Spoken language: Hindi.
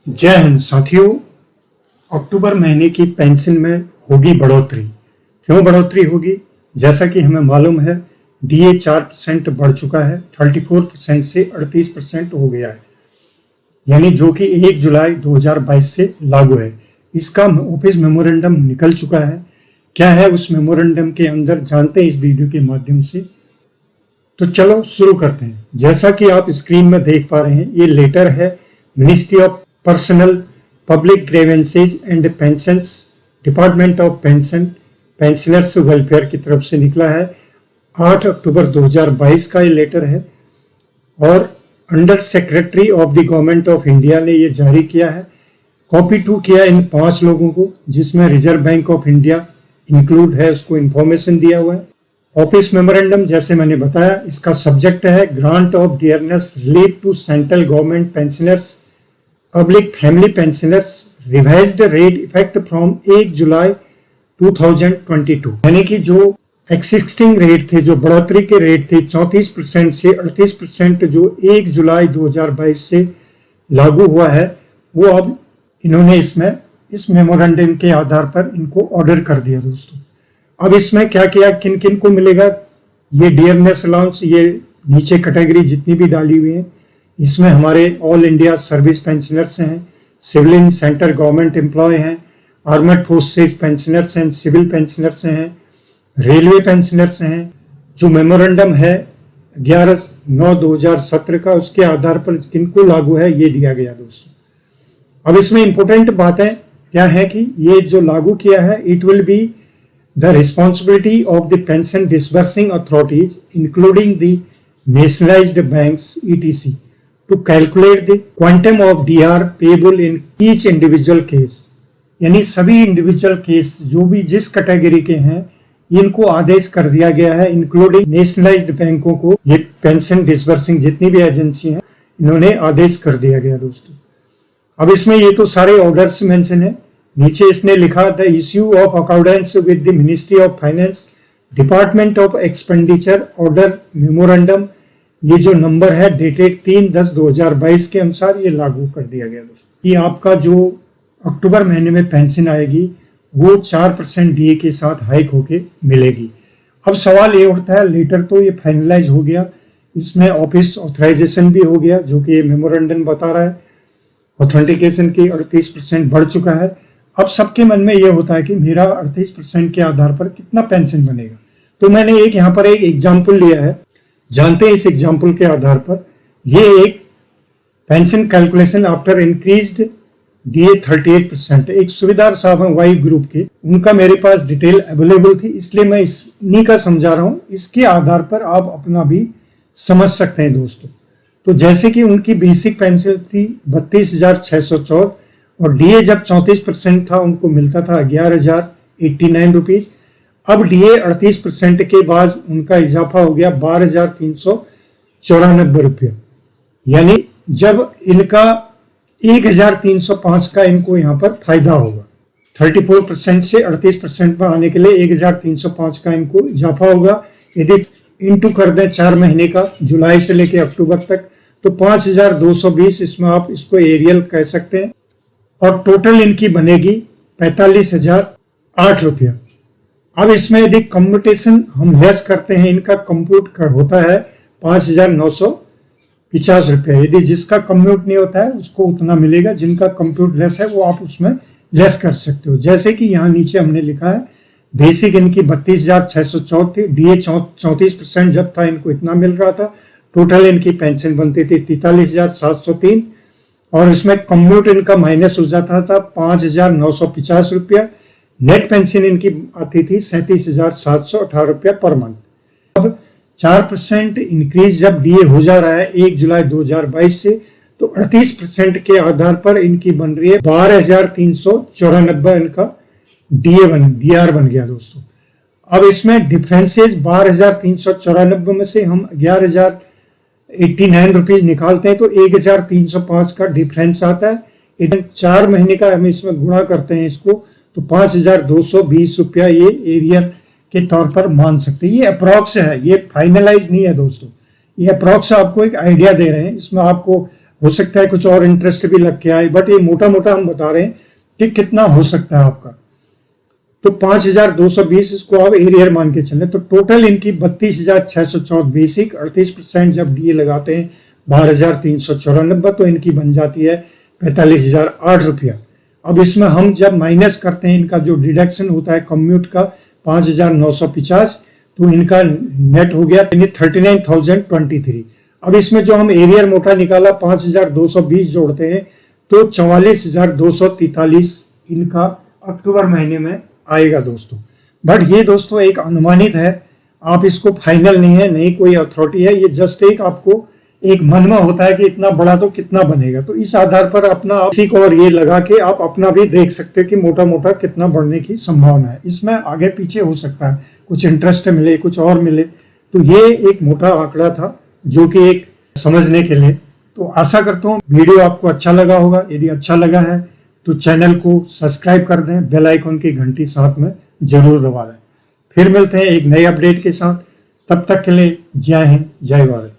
जय हिंद साथियों। अक्टूबर महीने की पेंशन में होगी बढ़ोतरी। क्यों बढ़ोतरी होगी? जैसा कि हमें मालूम है, डीए 4% बढ़ चुका है, 34% से 38% हो गया है, यानी जो कि 1 जुलाई 2022 से लागू है। इसका ऑफिस मेमोरेंडम निकल चुका है। क्या है उस मेमोरेंडम के अंदर, जानते हैं इस वीडियो के माध्यम से। तो चलो शुरू करते हैं। जैसा कि आप स्क्रीन में देख पा रहे हैं, ये लेटर है ministry of personnel public grievances and pensions, department of pensioners welfare की तरफ से निकला है। 8 अक्टूबर 2022 का ये लेटर है और under secretary of the government of India ने ये जारी किया है। कॉपी 2 किया इन 5 लोगों को, जिसमें reserve bank of India include है, उसको इंफॉर्मेशन दिया हुआ है। ऑफिस मेमोरेंडम, जैसे मैंने बताया, इसका सब्जेक्ट है grant of dearness relief to central government pensioners public family pensioners, revised rate effect from 1 July 2022। यानी कि जो एक्सिस्टिंग रेट थे, जो बढ़ोतरी के रेट थे 34% से 38%, जो 1 जुलाई 2022 से लागू हुआ है, वो अब इन्होंने इस मेमोरेंडम के आधार पर इनको ऑर्डर कर दिया दोस्तों। अब इसमें क्या किया, किन किन को मिलेगा ये डियरनेस अलाउंस, ये नीचे कैटेगरी जितनी भी डाली हुई है, इसमें हमारे ऑल इंडिया सर्विस पेंशनर्स हैं, सिविल सेंटर गवर्नमेंट एम्प्लॉय हैं, आर्मड फोर्सेस पेंशनर्स हैं, सिविल पेंशनर्स हैं, रेलवे पेंशनर्स हैं। जो मेमोरेंडम है 11/9/2017 का, उसके आधार पर किनको लागू है ये दिया गया दोस्तों। अब इसमें इंपॉर्टेंट बातें क्या है कि ये जो लागू किया है, it will be the responsibility of the pension disbursing authorities including the nationalised banks ETC to calculate the quantum of DR payable in each individual case। यानी सभी इंडिविजुअल केस जो भी जिस कैटेगरी के हैं, इनको आदेश कर दिया गया है, इंक्लूडिंग नेशनलाइज्ड बैंकों को, ये पेंशन डिसबर्सिंग जितनी भी एजेंसी हैं, इन्होंने आदेश कर दिया गया दोस्तों। अब इसमें ये तो सारे ऑर्डर्स मेंशन है। नीचे इसने लिखा the issue of accordance with the ministry of finance, department of expenditure order memorandum, ये जो नंबर है डेटेड 3/10/2022 के अनुसार ये लागू कर दिया गया दोस्तों। ये आपका जो अक्टूबर महीने में पेंशन आएगी वो 4% डीए के साथ हाइक होके मिलेगी। अब सवाल ये उठता है, लेटर तो ये फाइनलाइज हो गया, इसमें ऑफिस ऑथराइजेशन भी हो गया, जो कि ये मेमोरेंडम बता रहा है, ऑथेंटिकेशन की 38% बढ़ चुका है। अब सबके मन में ये होता है कि मेरा 38% के आधार पर कितना पेंशन बनेगा। तो मैंने यहाँ पर एक एग्जाम्पल लिया है। जानते हैं इस एग्जाम्पल के आधार पर, ये एक pension calculation after increased DA 38%, एक सुविधार साहब हैं वाई ग्रुप के, उनका मेरे पास डिटेल अवेलेबल थी, इसलिए मैं इन्हीं का समझा रहा हूँ। इसके आधार पर आप अपना भी समझ सकते हैं दोस्तों। तो जैसे कि उनकी बेसिक पेंशन थी 32,614 और डीए जब 34% था उनको मिलता था 11,089 रुपीज। अब डीए 38% के बाद उनका इजाफा हो गया 12,394 रुपया, यानी जब इनका 1,305 का इनको यहाँ पर फायदा होगा। 34% से 38% में आने के लिए 1,305 का इनको इजाफा होगा। यदि इंटू कर दें 4 महीने का, जुलाई से लेकर अक्टूबर तक, तो 5,220, इसमें आप इसको एरियल कह सकते हैं, और टोटल इनकी बनेगी 45,008 रुपया। अब इसमें यदि कम्प्यूटेशन हम लेस करते हैं, इनका कंप्यूट होता है 5,950 रुपया। यदि जिसका कंप्यूट नहीं होता है उसको उतना मिलेगा, जिनका कंप्यूट लेस है वो आप उसमें लेस कर सकते हो। जैसे कि यहाँ नीचे हमने लिखा है, बेसिक इनकी 32,614 थी, डीए 34% जब था इनको इतना मिल रहा था, टोटल इनकी पेंशन बनती थी 43,703, और इसमें कंप्यूट इनका माइनस हो जाता था 5,950 रुपया। नेट पेंशन इनकी आती थी 37,718 रुपया पर मंथ। अब 4% इंक्रीज जब डीए हो जा रहा है 1 जुलाई 2022 से, तो 38% के आधार पर इनकी बन रही है 12,394 इनका डीआर बन गया दोस्तों। अब इसमें डिफरेंसेज 12,394 में से हम 11,089 रुपीज निकालते हैं तो 1,305 का डिफरेंस आता है। इधर 4 महीने का हम इसमें गुणा करते हैं इसको, तो 5,220 रुपया ये एरियर के तौर पर मान सकते हैं। ये अप्रॉक्स है, ये फाइनलाइज नहीं है दोस्तों, ये अप्रॉक्स आपको एक आइडिया दे रहे हैं। इसमें आपको हो सकता है कुछ और इंटरेस्ट भी लग के आए, बट ये मोटा मोटा हम बता रहे हैं कि कितना हो सकता है आपका। तो 5220 इसको आप एरियर मान के चले, तो टोटल इनकी 32,614 बेसिक, 38% जब डीए लगाते हैं 12,394, तो इनकी बन जाती है 45,008 रुपया। अब इसमें हम जब माइनस करते हैं इनका जो डिडक्शन होता है कम्यूट का 5,950, तो इनका नेट हो गया 39,023। अब इसमें जो हम एरियर मोटा निकाला 5,220 जोड़ते हैं तो 44,243 इनका अक्टूबर महीने में आएगा दोस्तों। बट ये दोस्तों एक अनुमानित है, आप इसको फाइनल नहीं है, नहीं कोई अथॉरिटी है, ये जस्ट एक आपको एक मन में होता है कि इतना बड़ा तो कितना बनेगा, तो इस आधार पर अपना बेसिक और ये लगा के आप अपना भी देख सकते हैं कि मोटा मोटा कितना बढ़ने की संभावना है। इसमें आगे पीछे हो सकता है, कुछ इंटरेस्ट मिले, कुछ और मिले, तो ये एक मोटा आंकड़ा था जो कि एक समझने के लिए। तो आशा करता हूँ वीडियो आपको अच्छा लगा होगा। यदि अच्छा लगा है तो चैनल को सब्सक्राइब कर दें, बेल आइकन की घंटी साथ में जरूर दबा दें। फिर मिलते हैं एक नए अपडेट के साथ, तब तक के लिए जय हिंद, जय भारत।